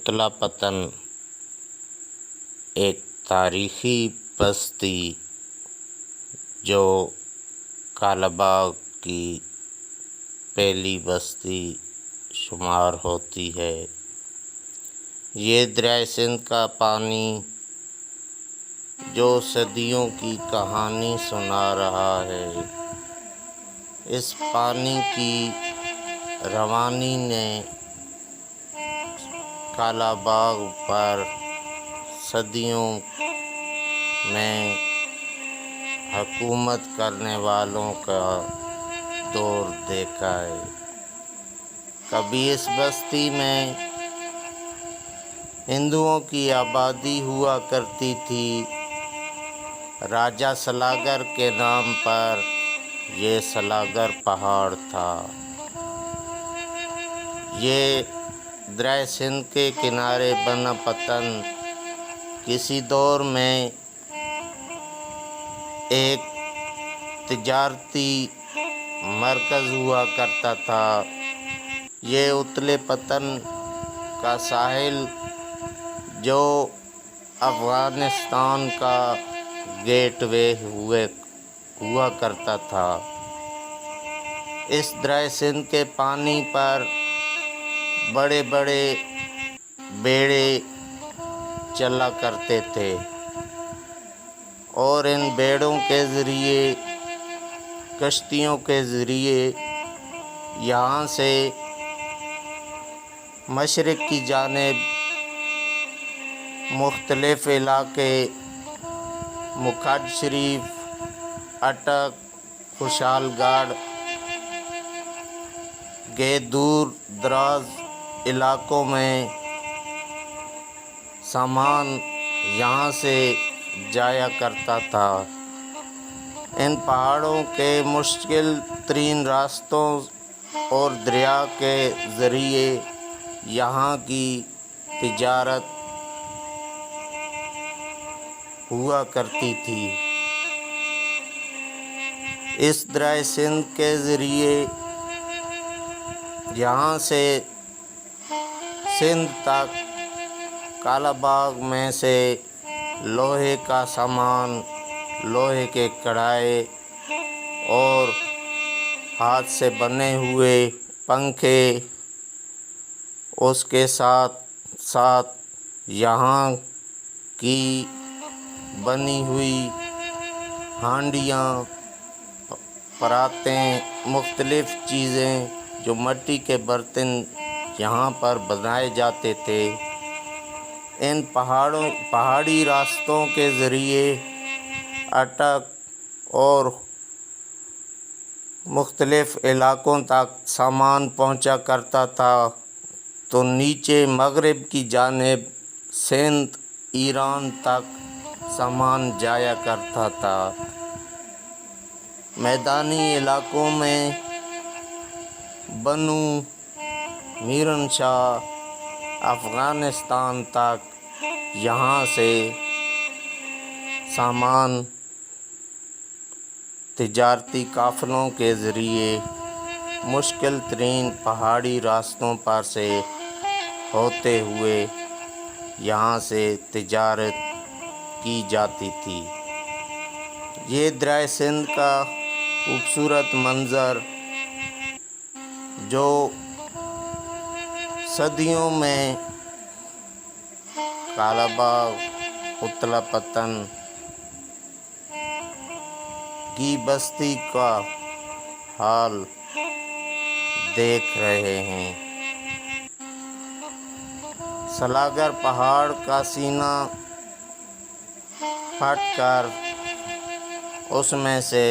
اتلا پتن ایک تاریخی بستی جو کالا باغ کی پہلی بستی شمار ہوتی ہے۔ یہ دریائے سندھ کا پانی جو صدیوں کی کہانی سنا رہا ہے، اس پانی کی روانی نے کالا باغ پر صدیوں میں حکومت کرنے والوں کا دور دیکھا ہے۔ کبھی اس بستی میں ہندوؤں کی آبادی ہوا کرتی تھی۔ راجہ سلاگر کے نام پر یہ سلاگر پہاڑ تھا۔ یہ دریائے سندھ کے کنارے بنا پتن کسی دور میں ایک تجارتی مرکز ہوا کرتا تھا۔ یہ اتلے پتن کا ساحل جو افغانستان کا گیٹ وے ہوا کرتا تھا۔ اس دریائے سندھ کے پانی پر بڑے بڑے بیڑے چلا کرتے تھے اور ان بیڑوں کے ذریعے، کشتیوں کے ذریعے یہاں سے مشرق کی جانب مختلف علاقے مکھڈ شریف، اٹک، خوشحال گڑھ کے دور دراز علاقوں میں سامان یہاں سے جایا کرتا تھا۔ ان پہاڑوں کے مشکل ترین راستوں اور دریا کے ذریعے یہاں کی تجارت ہوا کرتی تھی۔ اس دریائے سندھ کے ذریعے یہاں سے سندھ تک کالا باغ میں سے لوہے کا سامان، لوہے کے کڑھائی اور ہاتھ سے بنے ہوئے پنکھے، اس کے ساتھ ساتھ یہاں کی بنی ہوئی ہانڈیاں، پراتیں، مختلف چیزیں جو مٹی کے برتن یہاں پر بنائے جاتے تھے، ان پہاڑی راستوں کے ذریعے اٹک اور مختلف علاقوں تک سامان پہنچا کرتا تھا، تو نیچے مغرب کی جانب سندھ، ایران تک سامان جایا کرتا تھا۔ میدانی علاقوں میں بنو میرن شاہ، افغانستان تک یہاں سے سامان تجارتی قافلوں کے ذریعے مشکل ترین پہاڑی راستوں پر سے ہوتے ہوئے یہاں سے تجارت کی جاتی تھی۔ یہ دریائے سندھ کا خوبصورت منظر جو صدیوں میں کالا باغ، اتلا پتن کی بستی کا حال دیکھ رہے ہیں۔ سلاگر پہاڑ کا سینہ پھٹ کر اس میں سے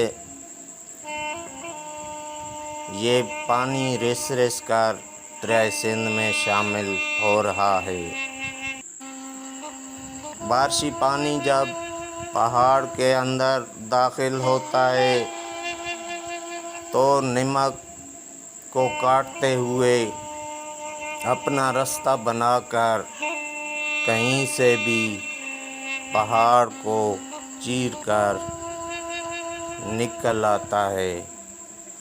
یہ پانی رس رس کر دریائے سندھ میں شامل ہو رہا ہے۔ بارشی پانی جب پہاڑ کے اندر داخل ہوتا ہے تو نمک کو کاٹتے ہوئے اپنا رستہ بنا کر کہیں سے بھی پہاڑ کو چیر کر نکل آتا ہے۔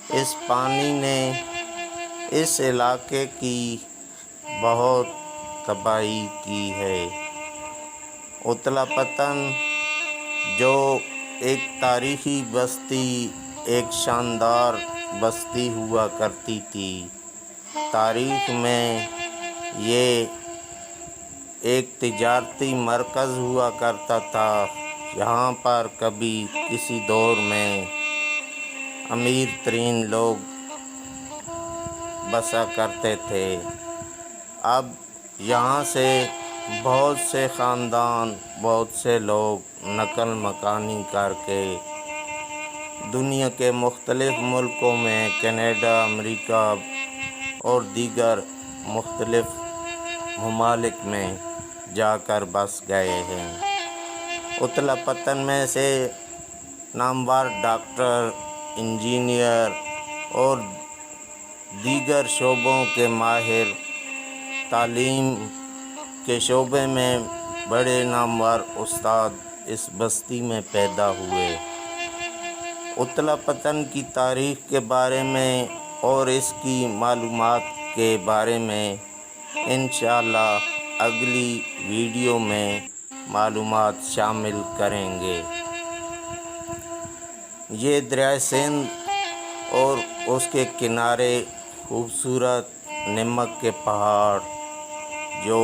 اس پانی نے اس علاقے کی بہت تباہی کی ہے۔ اتلا پتن جو ایک تاریخی بستی، ایک شاندار بستی ہوا کرتی تھی، تاریخ میں یہ ایک تجارتی مرکز ہوا کرتا تھا۔ یہاں پر کبھی کسی دور میں امیر ترین لوگ بسا کرتے تھے۔ اب یہاں سے بہت سے خاندان، بہت سے لوگ نقل مکانی کر کے دنیا کے مختلف ملکوں میں، کینیڈا، امریکہ اور دیگر مختلف ممالک میں جا کر بس گئے ہیں۔ اتلا پتن میں سے نامور ڈاکٹر، انجینئر اور دیگر شعبوں کے ماہر، تعلیم کے شعبے میں بڑے نامور استاد اس بستی میں پیدا ہوئے۔ اتلا پتن کی تاریخ کے بارے میں اور اس کی معلومات کے بارے میں انشاءاللہ اگلی ویڈیو میں معلومات شامل کریں گے۔ یہ دریائے سندھ اور اس کے کنارے خوبصورت نمک کے پہاڑ، جو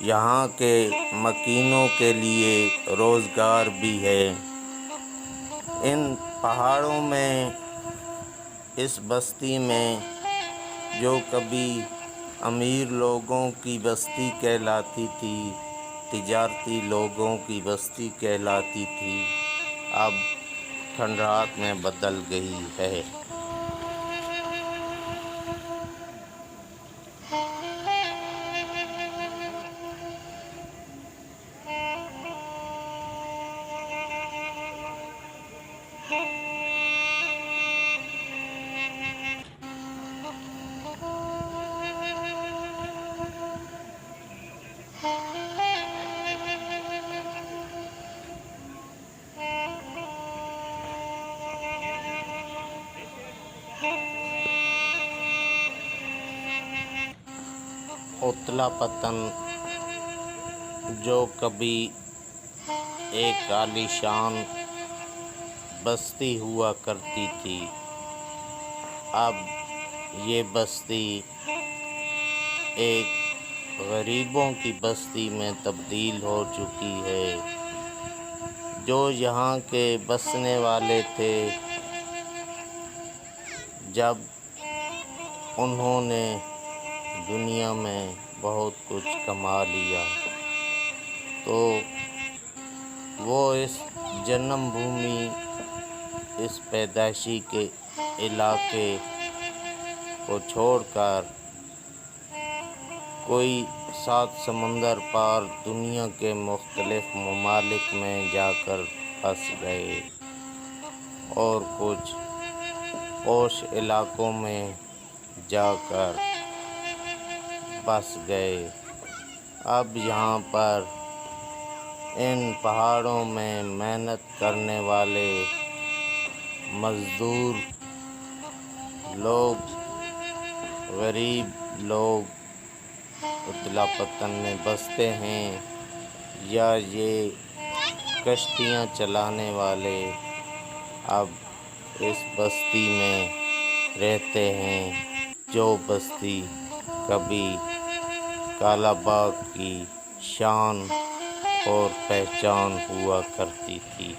یہاں کے مکینوں کے لیے روزگار بھی ہے۔ ان پہاڑوں میں، اس بستی میں، جو کبھی امیر لوگوں کی بستی کہلاتی تھی، تجارتی لوگوں کی بستی کہلاتی تھی، اب کھنڈرات میں بدل گئی ہے۔ اتلا پتن جو کبھی ایک عالیشان بستی ہوا کرتی تھی، اب یہ بستی ایک غریبوں کی بستی میں تبدیل ہو چکی ہے۔ جو یہاں کے بسنے والے تھے، جب انہوں نے دنیا میں بہت کچھ کما لیا تو وہ اس جنم بھومی، اس پیدائشی کے علاقے کو چھوڑ کر کوئی 7 سمندر پار دنیا کے مختلف ممالک میں جا کر بس گئے اور کچھ پوش علاقوں میں جا کر بس گئے۔ اب یہاں پر ان پہاڑوں میں محنت کرنے والے مزدور لوگ، غریب لوگ اتلا پتن میں بستے ہیں، یا یہ کشتیاں چلانے والے اب اس بستی میں رہتے ہیں، جو بستی کبھی کالا باغ کی شان اور پہچان ہوا کرتی تھی۔